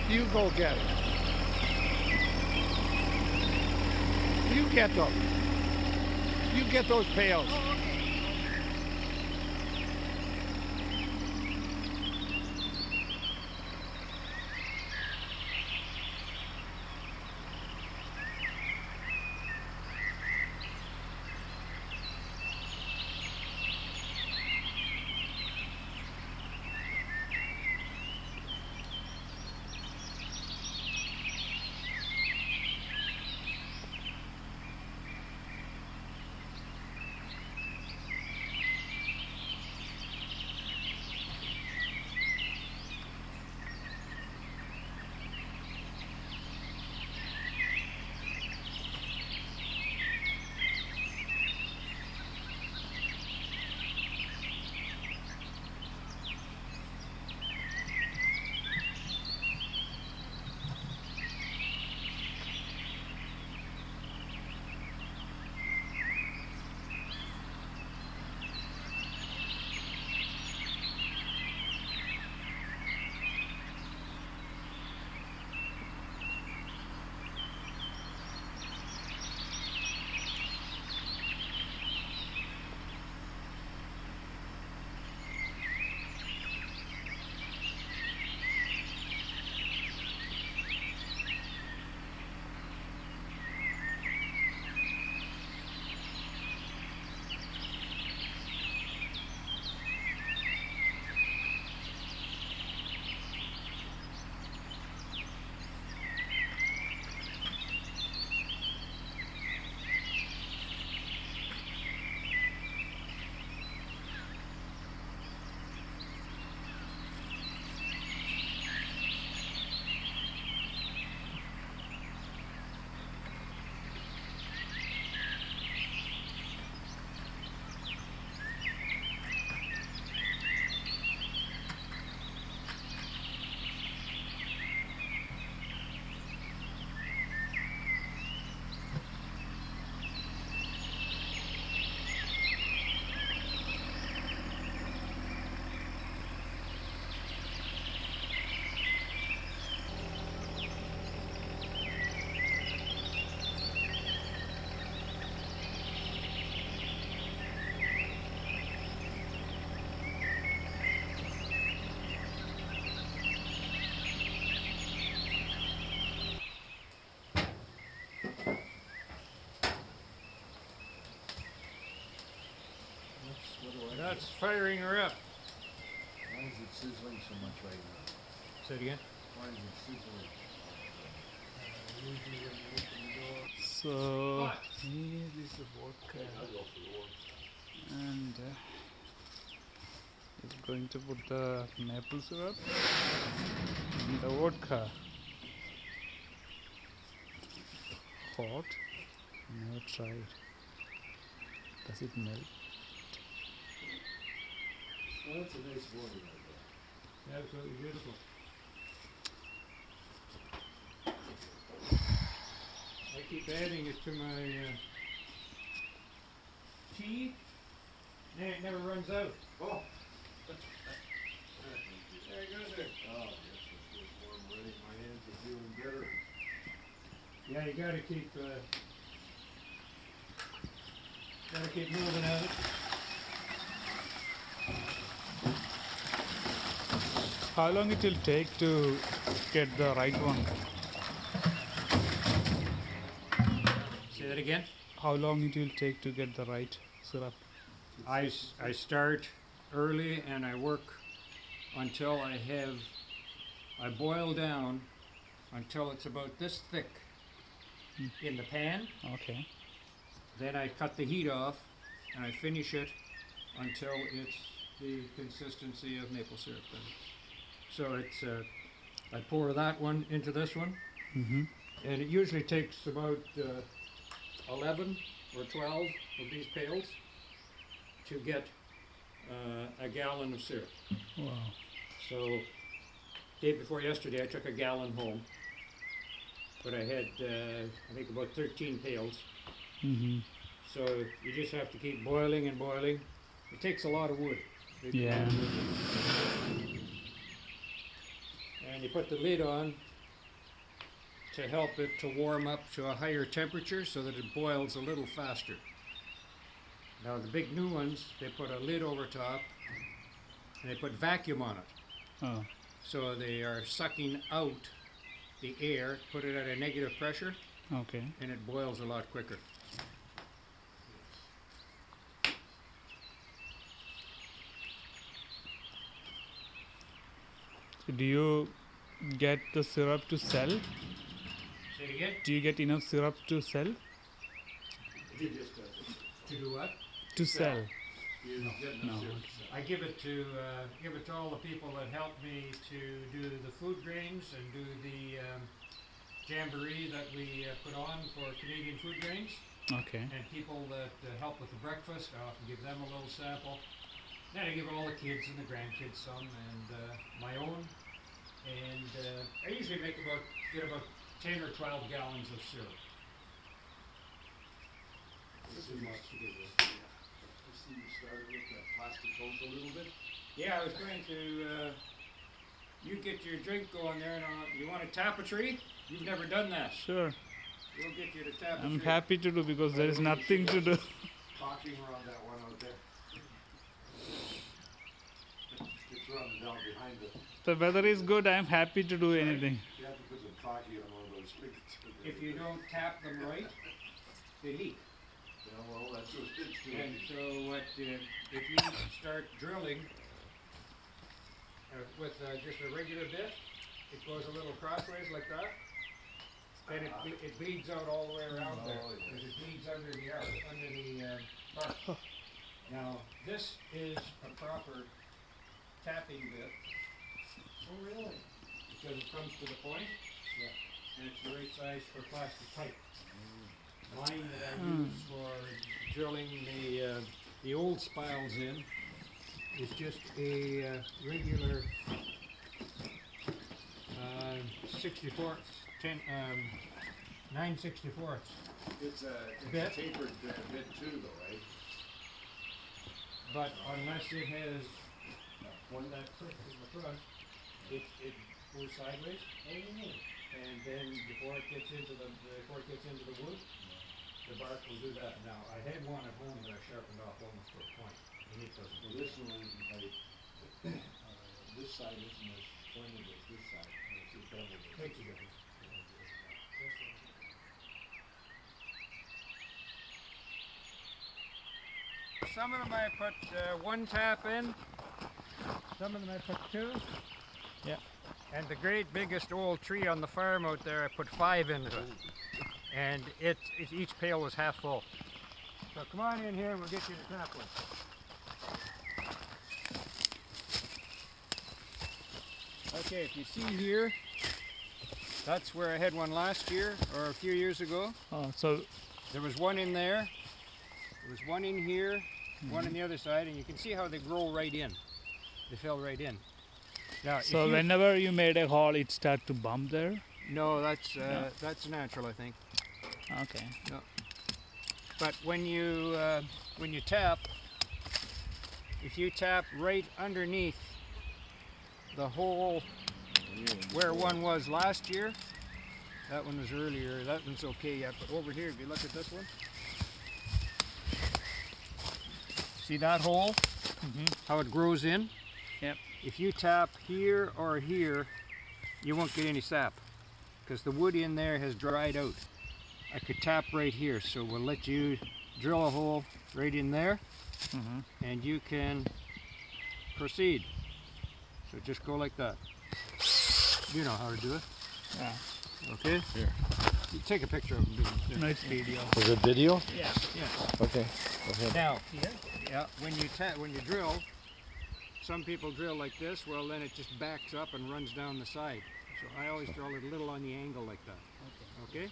You go get it. You get them. You get those pails. That's firing her up. Why is it sizzling so much right now? Say it again. Why is it sizzling? Usually when you open the door. So here is the vodka, and it's going to put the maple syrup in the vodka. Hot. Never tried. Does it melt? Well, that's a nice morning right Absolutely beautiful. I keep adding it to my tea, and it never runs out. there. Oh! There you go, there. Oh, yes, it feels warm already. My hands are feeling better. Yeah, you gotta keep moving at it. How long it will take to get the right one? Say that again. How long it will take to get the right syrup? I start early and I work until I boil down until it's about this thick in the pan. Okay. Then I cut the heat off and I finish it until it's the consistency of maple syrup. So it's I pour that one into this one, Mm-hmm. and it usually takes about 11 or 12 of these pails to get a gallon of syrup. Wow. So day before yesterday I took a gallon home, but I had I think about 13 pails. Mm-hmm. So you just have to keep boiling and boiling. It takes a lot of wood. Yeah. And you put the lid on to help it to warm up to a higher temperature so that it boils a little faster. Now the big new ones, they put a lid over top and they put vacuum on it. Oh. So they are sucking out the air, put it at a negative pressure, Okay. and it boils a lot quicker. Do you get the syrup to sell? Say it again? Do you get enough syrup to sell? He just does it. To do what? To sell. You don't get No. no syrup. I give it to all the people that help me to do the food grains and do the jamboree that we put on for Canadian food grains. Okay. And people that help with the breakfast, I often give them a little sample. Then I give all the kids and the grandkids some, and my own. And I usually get about 10 or 12 gallons of syrup. This is much to do with. I see you started with that plastic hose a little bit. Yeah, I was going to, you get your drink going there, and you want to tap a tree? You've never done that. Sure. We'll get you to tap a I'm tree. happy to do because there is nothing to do. Talking around that one out there. It's running down behind the. The weather is good. I'm happy to do anything. You have to put some caulking on one of those spigots. If you don't tap them right, they leak. Yeah, well, that's what it's doing. And so if you start drilling with just a regular bit, it goes a little crossways like that, then it bleeds out all the way around there, Oh, yeah. because it bleeds under the bark. Now, this is a proper tapping bit. Oh, really? Because it comes to the point, and it's the right size for plastic pipe. Mine that I use for drilling the old spiles in is just a regular 9/64. It's a Bit. tapered bit too, though, right? But unless it has one that clip in the front, it goes sideways. And then before it gets into the wood, the bark will do that. Now, I had one at home that I sharpened off almost to a point, and it doesn't Well, do this one, like, this side isn't as pointed as this side. It's a double. that. Makes a difference. Some of them I put one tap in, some of them I put two. Yeah. And the great biggest old tree on the farm out there, I put 5 into it. And each pail was half full. So come on in here and we'll get you to tap one. Okay, if you see here, that's where I had one last year or a few years ago. Oh, so There was one in there, there was one in here, one on the other side, and you can see how they grow right in. They fell right in. Now, if you- whenever you made a hole, it start to bump there. No, that's natural, I think. Okay. But when you tap, if you tap right underneath the hole where one was last year, that one was earlier, that one's okay yet, but over here, if you look at this one, see that hole? How it grows in? Yep. If you tap here or here, you won't get any sap, because the wood in there has dried out. I could tap right here, so we'll let you drill a hole right in there, and you can proceed. So just go like that. You know how to do it. Yeah. Okay? Here. You take a picture of them. Nice video. Was it video? Yeah. Yeah. Okay. Go ahead. Now, when you drill, some people drill like this. Well, then it just backs up and runs down the side. So I always drill it a little on the angle like that. Okay?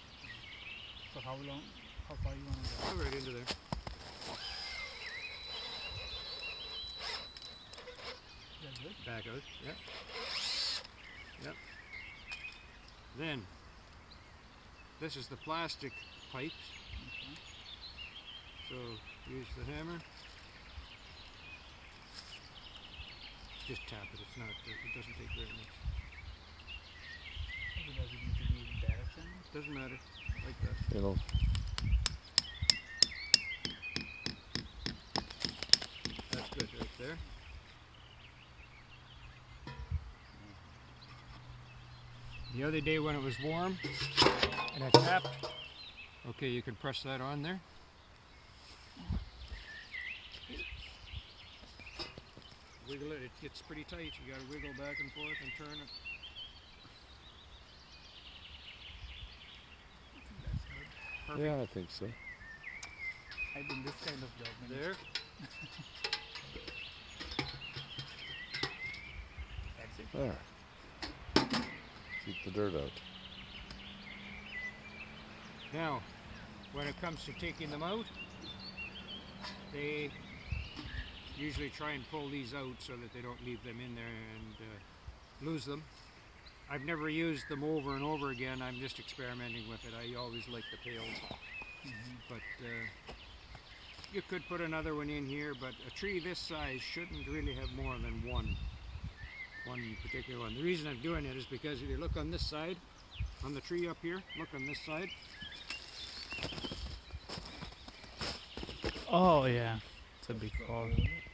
So how far you want to go? Go right into there. Back out. Yep. Yep. Then, this is the plastic pipes. So use the hammer. Just tap it. It's not. It doesn't take very much. Does it need to be in direction? doesn't matter. Like that. It'll. That's good right there. The other day when it was warm and I tapped, okay, you can press that on there. Wiggle it, it gets pretty tight. You gotta wiggle back and forth and turn it. Perfect. Yeah, I think so. I think this kind of job. There. That's it. There. Keep the dirt out. Now, when it comes to taking them out, they usually try and pull these out so that they don't leave them in there and lose them. I've never used them over and over again. I'm just experimenting with it. I always like the pails. But you could put another one in here, but a tree this size shouldn't really have more than one particular one. The reason I'm doing it is because if you look on this side, on the tree up here, look on this side. Oh yeah, it's a big fall.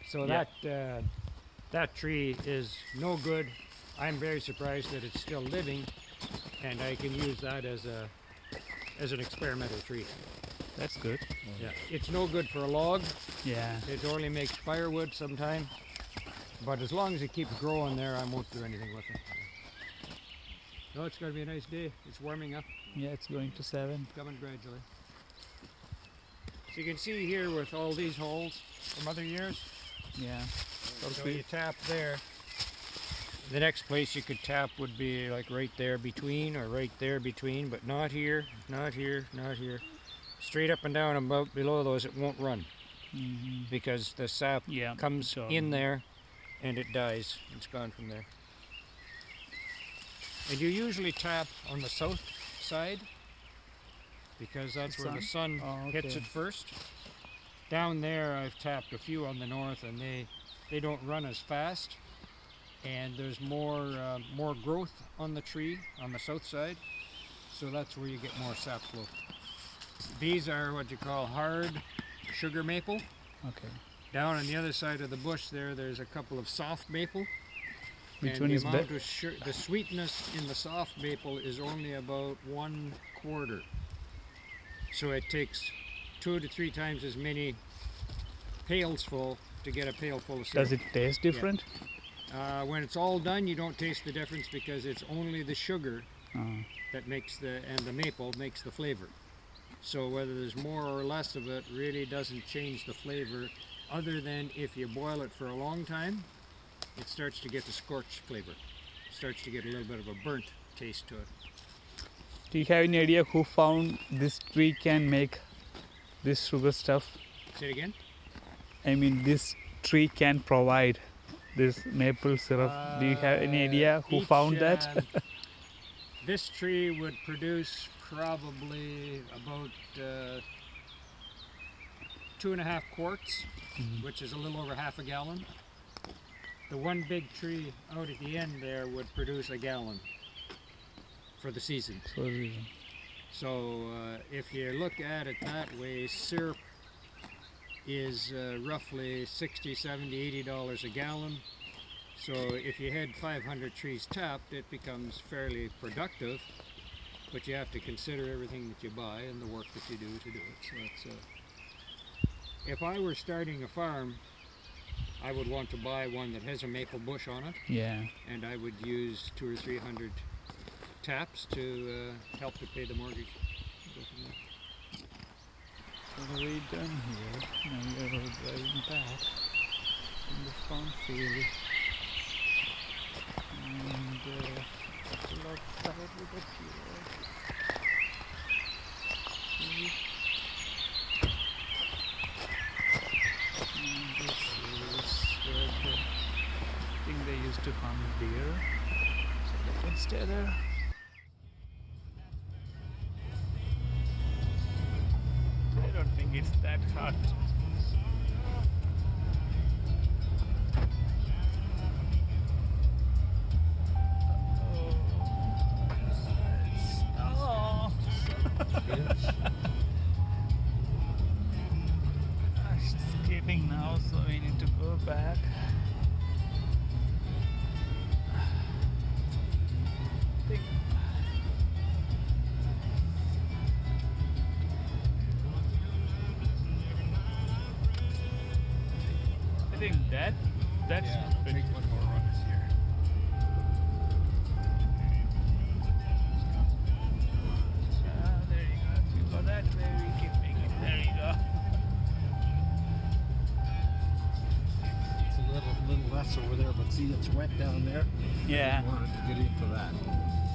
So Yeah. that tree is no good. I'm very surprised that it's still living, and I can use that as an experimental tree. That's good. Yeah, it's no good for a log. Yeah. It only makes firewood sometime. But as long as it keeps growing there, I won't do anything with it. No, it's going to be a nice day. It's warming up, Yeah, it's going to 7. coming gradually. So you can see here with all these holes from other years. Yeah. So you tap there. The next place you could tap would be like right there between or right there between, but not here, not here, not here. Straight up and down about below those, it won't run because the sap Yeah. comes so- in there and it dies. It's gone from there. And you usually tap on the south side because that's where the sun Oh, hits okay. it first. Down there I've tapped a few on the north and they don't run as fast, and there's more growth on the tree on the south side, so that's where you get more sap flow. These are what you call hard sugar maple. Okay. Down on the other side of the bush there's a couple of soft maple. Which and one the is amount better? of the sweetness in the soft maple is only about 1/4. So it takes 2 to 3 times as many pails full to get a pail full of syrup. Does it taste different? When it's all done, you don't taste the difference because it's only the sugar that makes and the maple makes the flavor. So whether there's more or less of it really doesn't change the flavor, other than if you boil it for a long time, it starts to get the scorched flavor. It starts to get a little bit of a burnt taste to it. Do you have any idea who found this tree can make this sugar stuff? Say it again? I mean, this tree can provide this maple syrup. Do you have any idea who found that? This tree would produce probably about 2.5 quarts, which is a little over half a gallon. The one big tree out at the end there would produce a gallon for the season. So if you look at it that way, syrup is roughly $60, $70, $80 a gallon. So if you had 500 trees tapped, it becomes fairly productive, but you have to consider everything that you buy and the work that you do to do it. So it's, if I were starting a farm, I would want to buy one that has a maple bush on it, Yeah. and I would use 200 or 300 taps to help to pay the mortgage. Go from there. So we're done here. Now we are driving back in the farm field. And still outside with the fuel. And this is where I think they used to hunt deer. So they can stay there. I don't think it's that hot. Oh. That's Yeah, pretty take one more run here. There you go. If you go that way, we keep making. There you go. It's a little less over there, but see, it's wet down there. Yeah. I wanted to get into that.